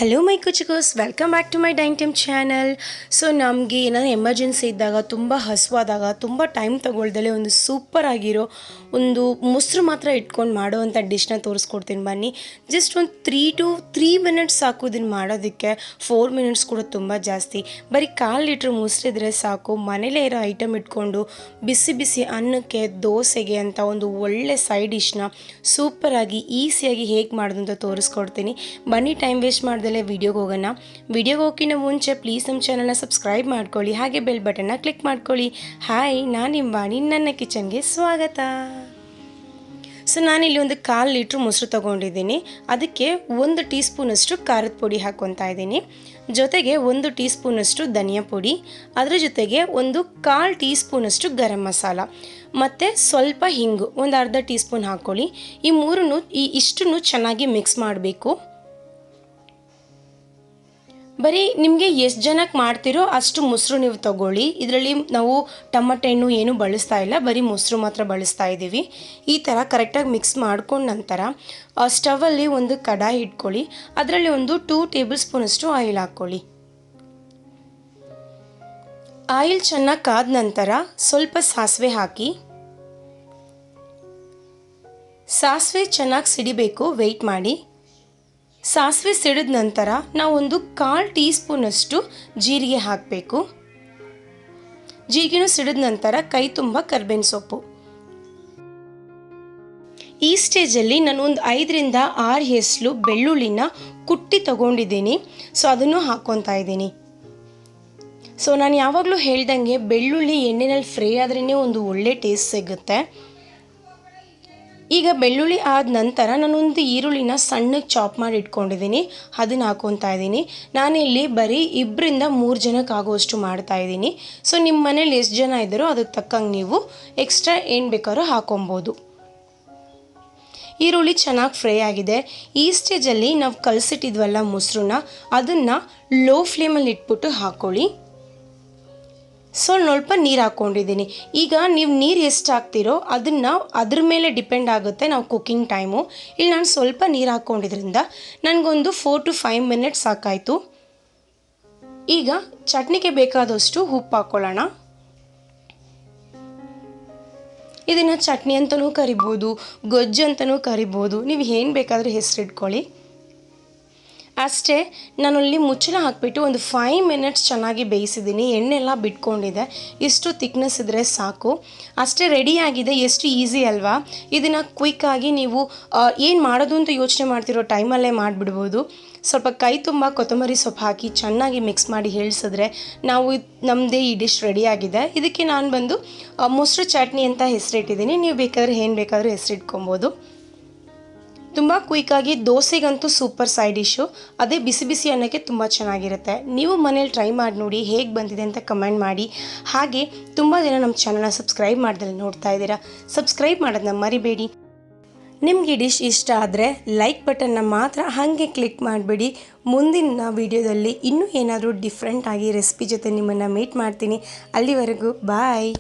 Hello my ಕುಚಿಕೋಸ್, welcome back to my dining time channel. So ನಮಗೆ ಏನಾದರೂ emergency ಇದ್ದಾಗ, ತುಂಬ ಹಸುವಾದಾಗ, ತುಂಬ ಟೈಮ್ ತೊಗೊಳ್ದಲೇ ಒಂದು ಸೂಪರ್ ಆಗಿರೋ ಒಂದು ಮೊಸರು ಮಾತ್ರ ಇಟ್ಕೊಂಡು ಮಾಡೋವಂಥ ಡಿಶ್ನ ತೋರಿಸ್ಕೊಡ್ತೀನಿ ಬನ್ನಿ. ಜಸ್ಟ್ ಒಂದು 3 ಮಿನಿಟ್ಸ್ ಸಾಕು ಇದನ್ನು ಮಾಡೋದಕ್ಕೆ. 4 ಮಿನಿಟ್ಸ್ ಕೂಡ ತುಂಬ ಜಾಸ್ತಿ. ಬರೀ 1/4 ಲೀಟ್ರ್ ಮೊಸರಿದ್ರೆ ಸಾಕು. ಮನೇಲೇ ಇರೋ ಐಟಮ್ ಇಟ್ಕೊಂಡು ಬಿಸಿ ಬಿಸಿ ಅನ್ನಕ್ಕೆ, ದೋಸೆಗೆ ಅಂತ ಒಂದು ಒಳ್ಳೆ ಸೈಡ್ ಡಿಶ್ನ ಸೂಪರಾಗಿ ಈಸಿಯಾಗಿ ಹೇಗೆ ಮಾಡೋದು ಅಂತ ತೋರಿಸ್ಕೊಡ್ತೀನಿ ಬನ್ನಿ. ಟೈಮ್ ವೇಸ್ಟ್ ಮಾಡ್ದಲೇ ವಿಡಿಯೋಗೆ ಹೋಗೋಣ. ವಿಡಿಯೋಗೆ ಹೋಗೋಕ್ಕಿಂತ ಮುಂಚೆ ಪ್ಲೀಸ್ ನಮ್ಮ ಚಾನಲ್ನ ಸಬ್ಸ್ಕ್ರೈಬ್ ಮಾಡ್ಕೊಳ್ಳಿ, ಹಾಗೆ ಬೆಲ್ ಬಟನ್ನ ಕ್ಲಿಕ್ ಮಾಡ್ಕೊಳ್ಳಿ. ಹಾಯ್, ನಾನು ನಿಮ್ಮ ವಾಣಿ, ನನ್ನ ಕಿಚನ್ಗೆ ಸ್ವಾಗತ. ಸೊ ನಾನಿಲ್ಲಿ ಒಂದು 1/4 ಲೀಟ್ರ್ ಮೊಸರು ತೊಗೊಂಡಿದ್ದೀನಿ. ಅದಕ್ಕೆ 1 ಟೀ ಸ್ಪೂನಷ್ಟು ಖಾರದ ಪುಡಿ ಹಾಕ್ಕೊತಾ ಇದ್ದೀನಿ. ಜೊತೆಗೆ 1 ಟೀ ಸ್ಪೂನಷ್ಟು ಧನಿಯಾ ಪುಡಿ, ಅದರ ಜೊತೆಗೆ ಒಂದು 1/4 ಟೀ ಸ್ಪೂನಷ್ಟು ಗರಂ ಮಸಾಲ ಮತ್ತು ಸ್ವಲ್ಪ ಹಿಂಗು ಒಂದು ಅರ್ಧ ಟೀ ಸ್ಪೂನ್ ಹಾಕ್ಕೊಳ್ಳಿ. ಈ ಮೂರನ್ನು ಇಷ್ಟನ್ನು ಚೆನ್ನಾಗಿ ಮಿಕ್ಸ್ ಮಾಡಬೇಕು. ಬರೀ ನಿಮಗೆ ಎಷ್ಟು ಜನಕ್ಕೆ ಮಾಡ್ತಿರೋ ಅಷ್ಟು ಮೊಸರು ನೀವು ತಗೊಳ್ಳಿ. ಇದರಲ್ಲಿ ನಾವು ಟೊಮಟೊ ಹಣ್ಣು ಏನೂ ಬಳಸ್ತಾ ಇಲ್ಲ, ಬರೀ ಮೊಸರು ಮಾತ್ರ ಬಳಸ್ತಾ ಇದ್ದೀವಿ. ಈ ಥರ ಕರೆಕ್ಟಾಗಿ ಮಿಕ್ಸ್ ಮಾಡ್ಕೊಂಡ ನಂತರ ಸ್ಟವಲ್ಲಿ ಒಂದು ಕಡಾಯಿ ಇಟ್ಕೊಳ್ಳಿ. ಅದರಲ್ಲಿ ಒಂದು 2 ಟೇಬಲ್ ಸ್ಪೂನಷ್ಟು ಆಯಿಲ್ ಹಾಕ್ಕೊಳ್ಳಿ. ಆಯಿಲ್ ಚೆನ್ನಾಗಿ ಕಾದ ನಂತರ ಸ್ವಲ್ಪ ಸಾಸಿವೆ ಹಾಕಿ. ಸಾಸಿವೆ ಚೆನ್ನಾಗಿ ಸಿಡಿಬೇಕು, ವೆಯ್ಟ್ ಮಾಡಿ. ಸಾಸಿವೆ ಸಿಡಿದ ನಂತರ ನಾವು ಒಂದು 1/4 ಟೀ ಸ್ಪೂನಷ್ಟು ಜೀರಿಗೆ ಹಾಕಬೇಕು. ಜೀರಿಗೆನೂ ಸಿಡಿದ ನಂತರ ಕೈ ತುಂಬ ಕರಿಬೇವಿನ ಸೊಪ್ಪು. ಈ ಸ್ಟೇಜಲ್ಲಿ ನಾನು ಒಂದು 5ರಿಂದ 6 ಹೆಸರು ಬೆಳ್ಳುಳ್ಳಿನ ಕುಟ್ಟಿ ತಗೊಂಡಿದ್ದೀನಿ. ಸೊ ಅದನ್ನು ಹಾಕ್ಕೊತಾ ಇದ್ದೀನಿ. ಸೊ ನಾನು ಯಾವಾಗಲೂ ಹೇಳ್ದಂಗೆ ಬೆಳ್ಳುಳ್ಳಿ ಎಣ್ಣೆನಲ್ಲಿ ಫ್ರೈ ಆದ್ರೇ ಒಂದು ಒಳ್ಳೆ ಟೇಸ್ಟ್ ಸಿಗುತ್ತೆ. ಈಗ ಬೆಳ್ಳುಳ್ಳಿ ಆದ ನಂತರ ನಾನೊಂದು ಈರುಳ್ಳಿನ ಸಣ್ಣಗೆ ಚಾಪ್ ಮಾಡಿ ಇಟ್ಕೊಂಡಿದ್ದೀನಿ, ಅದನ್ನು ಹಾಕ್ಕೊತಾ ಇದ್ದೀನಿ. ನಾನಿಲ್ಲಿ ಬರೀ 2ರಿಂದ 3 ಜನಕ್ಕೆ ಆಗೋಷ್ಟು ಮಾಡ್ತಾಯಿದ್ದೀನಿ. ಸೊ ನಿಮ್ಮ ಮನೇಲಿ ಎಷ್ಟು ಜನ ಇದ್ದಾರೋ ಅದಕ್ಕೆ ತಕ್ಕಂಗೆ ನೀವು ಎಕ್ಸ್ಟ್ರಾ ಏನು ಬೇಕಾದ್ರೂ ಹಾಕೊಬೋದು. ಈರುಳ್ಳಿ ಚೆನ್ನಾಗಿ ಫ್ರೈ ಆಗಿದೆ. ಈ ಸ್ಟೇಜಲ್ಲಿ ನಾವು ಕಲಸಿಟ್ಟಿದ್ವಲ್ಲ ಮೊಸರನ್ನ, ಅದನ್ನು ಲೋ ಫ್ಲೇಮಲ್ಲಿ ಇಟ್ಬಿಟ್ಟು ಹಾಕ್ಕೊಳ್ಳಿ. ಸ್ವಲ್ಪ ನೀರು ಹಾಕ್ಕೊಂಡಿದ್ದೀನಿ. ಈಗ ನೀವು ನೀರು ಎಷ್ಟು ಹಾಕ್ತಿರೋ ಅದ್ರ ಮೇಲೆ ಡಿಪೆಂಡ್ ಆಗುತ್ತೆ ನಾವು ಕುಕ್ಕಿಂಗ್ ಟೈಮು. ಇಲ್ಲಿ ನಾನು ಸ್ವಲ್ಪ ನೀರು ಹಾಕ್ಕೊಂಡಿದ್ರಿಂದ ನನಗೊಂದು 4 to 5 ಮಿನಿಟ್ಸ್ ಸಾಕಾಯಿತು. ಈಗ ಚಟ್ನಿಗೆ ಬೇಕಾದಷ್ಟು ಉಪ್ಪು ಹಾಕ್ಕೊಳ್ಳೋಣ. ಇದನ್ನು ಚಟ್ನಿ ಅಂತಲೂ ಕರಿಬೋದು, ಗೊಜ್ಜು ಅಂತಲೂ ಕರಿಬೋದು, ನೀವು ಏನು ಬೇಕಾದರೂ ಹೆಸರಿಟ್ಕೊಳ್ಳಿ. ಅಷ್ಟೇ, ನಾನಲ್ಲಿ ಮುಚ್ಚಳ ಹಾಕಿಬಿಟ್ಟು ಒಂದು 5 ಮಿನಿಟ್ಸ್ ಚೆನ್ನಾಗಿ ಬೇಯಿಸಿದ್ದೀನಿ. ಎಣ್ಣೆಲ್ಲ ಬಿಟ್ಕೊಂಡಿದೆ. ಇಷ್ಟು ಥಿಕ್ನೆಸ್ ಇದ್ದರೆ ಸಾಕು. ಅಷ್ಟೇ, ರೆಡಿಯಾಗಿದೆ. ಎಷ್ಟು ಈಸಿ ಅಲ್ವಾ? ಇದನ್ನು ಕ್ವಿಕ್ಕಾಗಿ ನೀವು ಏನು ಮಾಡೋದು ಅಂತ ಯೋಚನೆ ಮಾಡ್ತಿರೋ ಟೈಮಲ್ಲೇ ಮಾಡಿಬಿಡ್ಬೋದು. ಸ್ವಲ್ಪ ಕೈ ತುಂಬ ಕೊತ್ತಂಬರಿ ಸೊಪ್ಪು ಹಾಕಿ ಚೆನ್ನಾಗಿ ಮಿಕ್ಸ್ ಮಾಡಿ ಇಳಿಸಿದ್ರೆ ನಮ್ಮದೇ ಈ ಡಿಶ್ ರೆಡಿಯಾಗಿದೆ. ಇದಕ್ಕೆ ನಾನು ಬಂದು ಮೊಸರು ಚಟ್ನಿ ಅಂತ ಹೆಸರಿಟ್ಟಿದ್ದೀನಿ. ನೀವು ಬೇಕಾದರೆ ಏನು ಬೇಕಾದರೂ ಹೆಸರಿಟ್ಕೊಬೋದು. ತುಂಬ ಕ್ವಿಕ್ಕಾಗಿ ದೋಸೆಗಂತೂ ಸೂಪರ್ ಸೈಡ್ ಡಿಶ್ಶು. ಅದೇ ಬಿಸಿ ಬಿಸಿ ಅನ್ನಕ್ಕೆ ತುಂಬ ಚೆನ್ನಾಗಿರುತ್ತೆ. ನೀವು ಮನೇಲಿ ಟ್ರೈ ಮಾಡಿ ನೋಡಿ, ಹೇಗೆ ಬಂದಿದೆ ಅಂತ ಕಮೆಂಟ್ ಮಾಡಿ. ಹಾಗೆ ತುಂಬ ಜನ ನಮ್ಮ ಚಾನಲ್ನ ಸಬ್ಸ್ಕ್ರೈಬ್ ಮಾಡ್ದಲ್ಲಿ ನೋಡ್ತಾ ಇದ್ದೀರಾ. ಸಬ್ಸ್ಕ್ರೈಬ್ ಮಾಡೋದನ್ನ ಮರಿಬೇಡಿ. ನಿಮಗೆ ಡಿಶ್ ಇಷ್ಟ ಆದರೆ ಲೈಕ್ ಬಟನ್ನ ಮಾತ್ರ ಹಾಗೆ ಕ್ಲಿಕ್ ಮಾಡಿಬಿಡಿ. ಮುಂದಿನ ವೀಡಿಯೋದಲ್ಲಿ ಇನ್ನೂ ಏನಾದರೂ ಡಿಫ್ರೆಂಟಾಗಿ ರೆಸಿಪಿ ಜೊತೆ ನಿಮ್ಮನ್ನು ಮೀಟ್ ಮಾಡ್ತೀನಿ. ಅಲ್ಲಿವರೆಗೂ ಬಾಯ್.